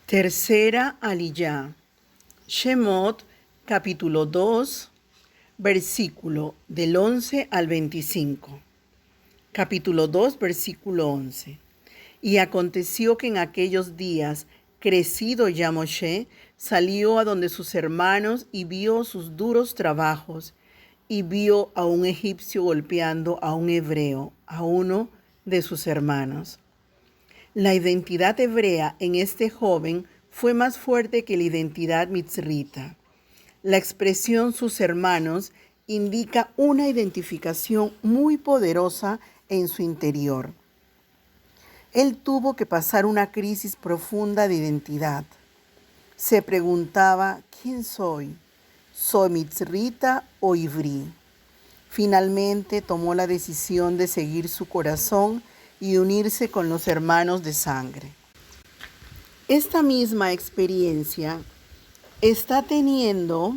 Tercera Aliyá. Shemot, capítulo 2, versículo del 11 al 25. Capítulo 2, versículo 11. Y aconteció que en aquellos días, crecido ya Moshe, salió a donde sus hermanos y vio sus duros trabajos, y vio a un egipcio golpeando a un hebreo, a uno de sus hermanos. La identidad hebrea en este joven fue más fuerte que la identidad mitzrita. La expresión sus hermanos indica una identificación muy poderosa en su interior. Él tuvo que pasar una crisis profunda de identidad. Se preguntaba, ¿quién soy? ¿Soy mitzrita o ivrí? Finalmente tomó la decisión de seguir su corazón y unirse con los hermanos de sangre. Esta misma experiencia está teniendo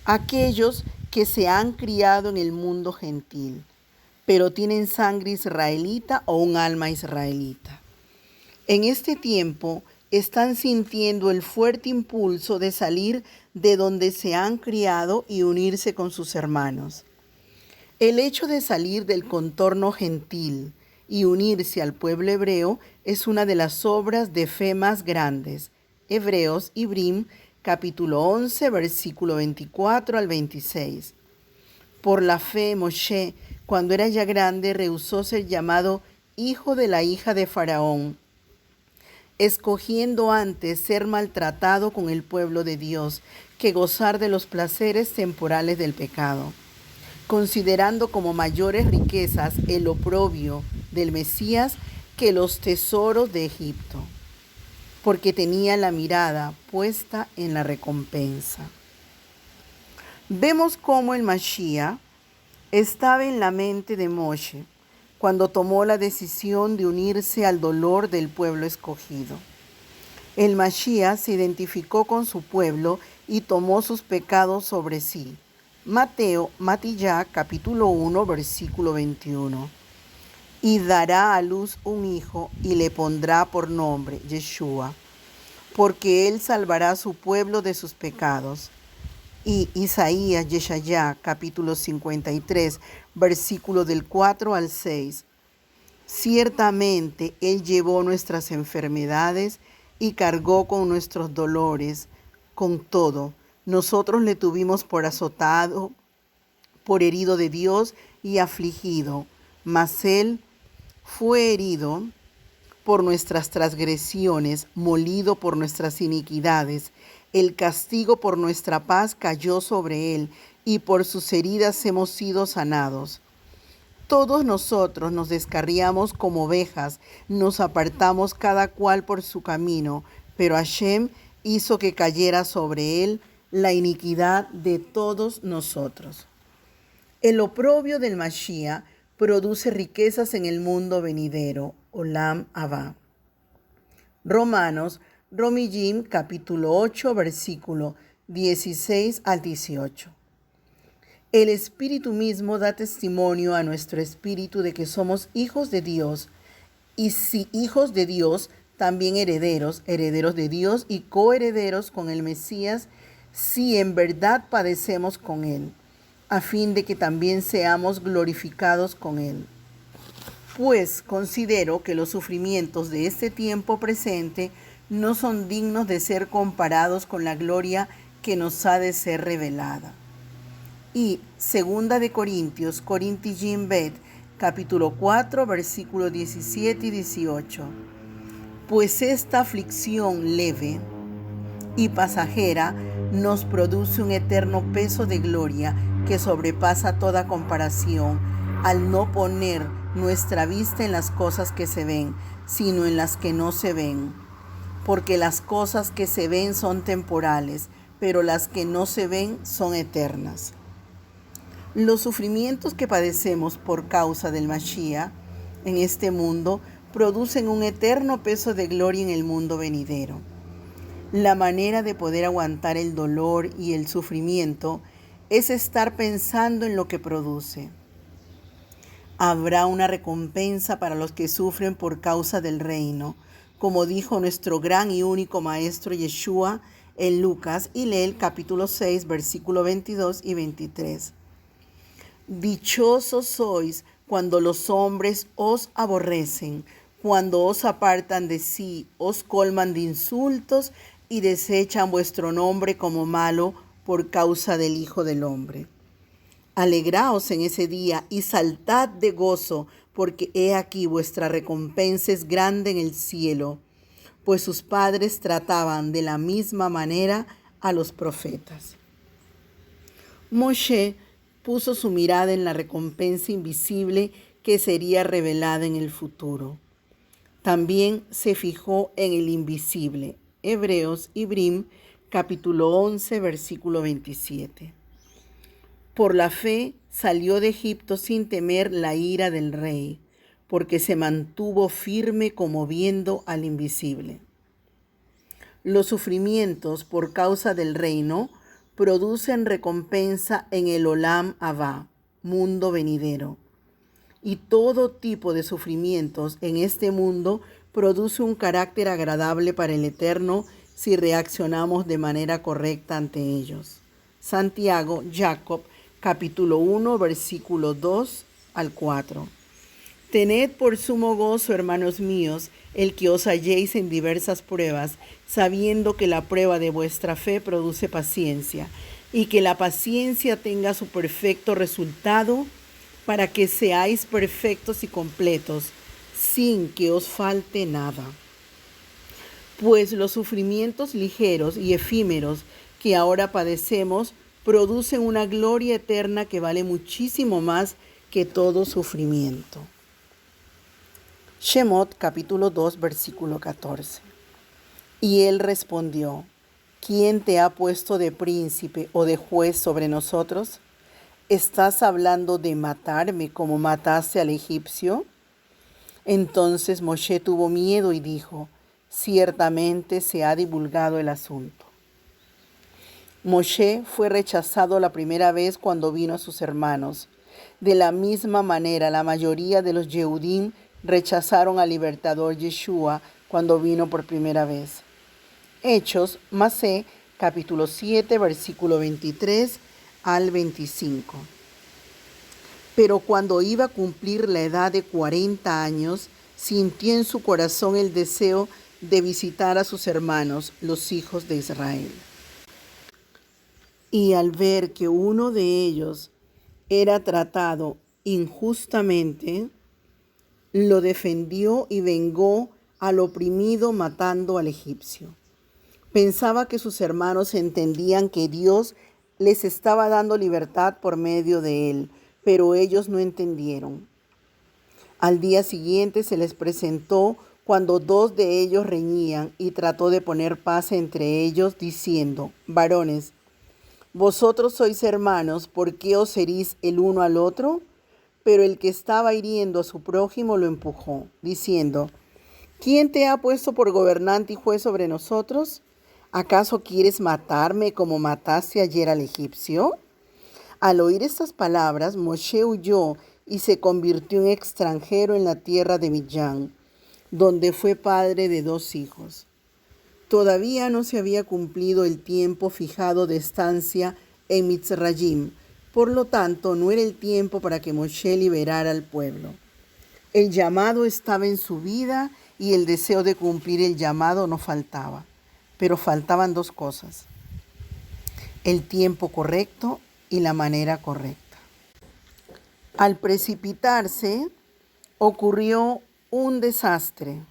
aquellos que se han criado en el mundo gentil, pero tienen sangre israelita o un alma israelita. En este tiempo están sintiendo el fuerte impulso de salir de donde se han criado y unirse con sus hermanos. El hecho de salir del contorno gentil y unirse al pueblo hebreo es una de las obras de fe más grandes. Hebreos, Ibrim, capítulo 11, versículo 24 al 26. Por la fe, Moshe, cuando era ya grande, rehusó ser llamado hijo de la hija de Faraón, escogiendo antes ser maltratado con el pueblo de Dios que gozar de los placeres temporales del pecado, considerando como mayores riquezas el oprobio del Mesías que los tesoros de Egipto, porque tenía la mirada puesta en la recompensa. Vemos cómo el Mashiach estaba en la mente de Moshe cuando tomó la decisión de unirse al dolor del pueblo escogido. El Mashiach se identificó con su pueblo y tomó sus pecados sobre sí. Matillá, capítulo 1, versículo 21. Y dará a luz un hijo y le pondrá por nombre Yeshua, porque él salvará a su pueblo de sus pecados. Y Isaías, Yeshayá, capítulo 53, versículo del 4 al 6. Ciertamente él llevó nuestras enfermedades y cargó con nuestros dolores. Con todo, nosotros le tuvimos por azotado, por herido de Dios y afligido, mas él fue herido por nuestras transgresiones, molido por nuestras iniquidades. El castigo por nuestra paz cayó sobre él, y por sus heridas hemos sido sanados. Todos nosotros nos descarriamos como ovejas, nos apartamos cada cual por su camino, pero Hashem hizo que cayera sobre él la iniquidad de todos nosotros. El oprobio del Mashiach produce riquezas en el mundo venidero, Olam Abba. Romanos, Romillim, capítulo 8, versículo 16 al 18. El Espíritu mismo da testimonio a nuestro espíritu de que somos hijos de Dios, y si hijos de Dios, también herederos, herederos de Dios y coherederos con el Mesías, si en verdad padecemos con él, a fin de que también seamos glorificados con él. Pues considero que los sufrimientos de este tiempo presente no son dignos de ser comparados con la gloria que nos ha de ser revelada. Y segunda de Corintios, Corintijim Bet, capítulo 4, versículos 17 y 18. Pues esta aflicción leve y pasajera nos produce un eterno peso de gloria que sobrepasa toda comparación, al no poner nuestra vista en las cosas que se ven, sino en las que no se ven. Porque las cosas que se ven son temporales, pero las que no se ven son eternas. Los sufrimientos que padecemos por causa del Mashiach en este mundo producen un eterno peso de gloria en el mundo venidero. La manera de poder aguantar el dolor y el sufrimiento es estar pensando en lo que produce. Habrá una recompensa para los que sufren por causa del reino, como dijo nuestro gran y único Maestro Yeshua en Lucas, y lee el capítulo 6, versículo 22 y 23. Dichosos sois cuando los hombres os aborrecen, cuando os apartan de sí, os colman de insultos y desechan vuestro nombre como malo por causa del Hijo del Hombre. Alegraos en ese día y saltad de gozo, porque he aquí vuestra recompensa es grande en el cielo, pues sus padres trataban de la misma manera a los profetas. Moshe puso su mirada en la recompensa invisible que sería revelada en el futuro. También se fijó en el invisible. Hebreos, Ibrim, capítulo 11, versículo 27. Por la fe salió de Egipto sin temer la ira del rey, porque se mantuvo firme como viendo al invisible. Los sufrimientos por causa del reino producen recompensa en el Olam Abba, mundo venidero. Y todo tipo de sufrimientos en este mundo produce un carácter agradable para el Eterno si reaccionamos de manera correcta ante ellos. Santiago, Jacob, capítulo 1, versículo 2 al 4. Tened por sumo gozo, hermanos míos, el que os halléis en diversas pruebas, sabiendo que la prueba de vuestra fe produce paciencia, y que la paciencia tenga su perfecto resultado, para que seáis perfectos y completos, sin que os falte nada. Pues los sufrimientos ligeros y efímeros que ahora padecemos producen una gloria eterna que vale muchísimo más que todo sufrimiento. Shemot capítulo 2 versículo 14. Y él respondió: ¿Quién te ha puesto de príncipe o de juez sobre nosotros? ¿Estás hablando de matarme como mataste al egipcio? Entonces Moshe tuvo miedo y dijo: ciertamente se ha divulgado el asunto. Moshe fue rechazado la primera vez cuando vino a sus hermanos. De la misma manera, la mayoría de los Yehudim rechazaron al libertador Yeshua cuando vino por primera vez. Hechos, Masé, capítulo 7, versículo 23 al 25. Pero cuando iba a cumplir la edad de 40 años, sintió en su corazón el deseo de visitar a sus hermanos, los hijos de Israel. Y al ver que uno de ellos era tratado injustamente, lo defendió y vengó al oprimido matando al egipcio. Pensaba que sus hermanos entendían que Dios les estaba dando libertad por medio de él, pero ellos no entendieron. Al día siguiente se les presentó cuando dos de ellos reñían y trató de poner paz entre ellos, diciendo: varones, vosotros sois hermanos, ¿por qué os herís el uno al otro? Pero el que estaba hiriendo a su prójimo lo empujó, diciendo: ¿quién te ha puesto por gobernante y juez sobre nosotros? ¿Acaso quieres matarme como mataste ayer al egipcio? Al oír estas palabras, Moshe huyó y se convirtió en extranjero en la tierra de Midian, donde fue padre de 2 hijos. Todavía no se había cumplido el tiempo fijado de estancia en Mitzrayim, por lo tanto no era el tiempo para que Moshe liberara al pueblo. El llamado estaba en su vida y el deseo de cumplir el llamado no faltaba, pero faltaban 2 cosas: el tiempo correcto y la manera correcta. Al precipitarse, ocurrió un desastre.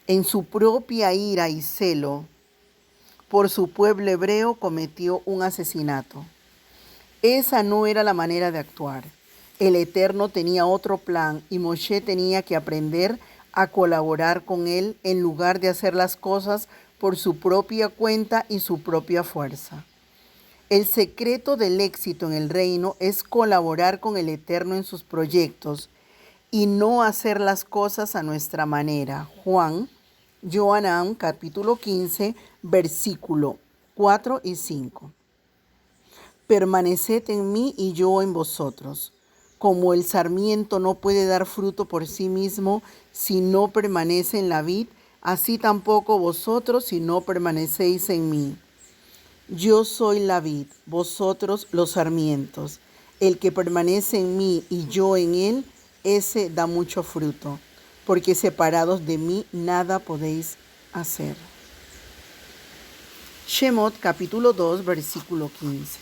En su propia ira y celo por su pueblo hebreo cometió un asesinato. Esa no era la manera de actuar. El Eterno tenía otro plan y Moshe tenía que aprender a colaborar con él en lugar de hacer las cosas por su propia cuenta y su propia fuerza. El secreto del éxito en el reino es colaborar con el Eterno en sus proyectos y no hacer las cosas a nuestra manera. Johanán, capítulo 15, versículo 4 y 5. Permaneced en mí y yo en vosotros. Como el sarmiento no puede dar fruto por sí mismo si no permanece en la vid, así tampoco vosotros si no permanecéis en mí. Yo soy la vid, vosotros los sarmientos. El que permanece en mí y yo en él, ese da mucho fruto, porque separados de mí nada podéis hacer. Shemot capítulo 2, versículo 15.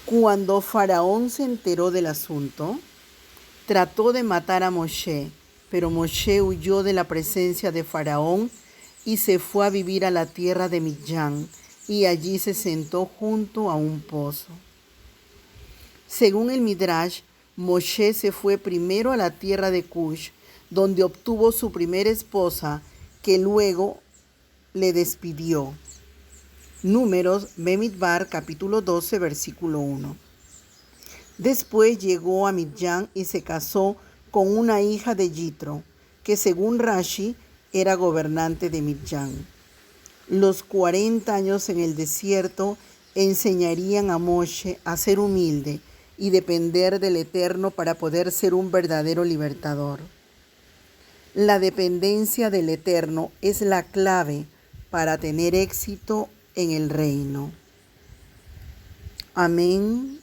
Cuando Faraón se enteró del asunto, trató de matar a Moshe, pero Moshe huyó de la presencia de Faraón y se fue a vivir a la tierra de Midyan, y allí se sentó junto a un pozo. Según el Midrash, Moshe se fue primero a la tierra de Cush, donde obtuvo su primera esposa, que luego le despidió. Números, Bemidbar, capítulo 12, versículo 1. Después llegó a Midyan y se casó con una hija de Yitro, que según Rashi era gobernante de Midyan. Los 40 años en el desierto enseñarían a Moshe a ser humilde y depender del Eterno para poder ser un verdadero libertador. La dependencia del Eterno es la clave para tener éxito en el reino. Amén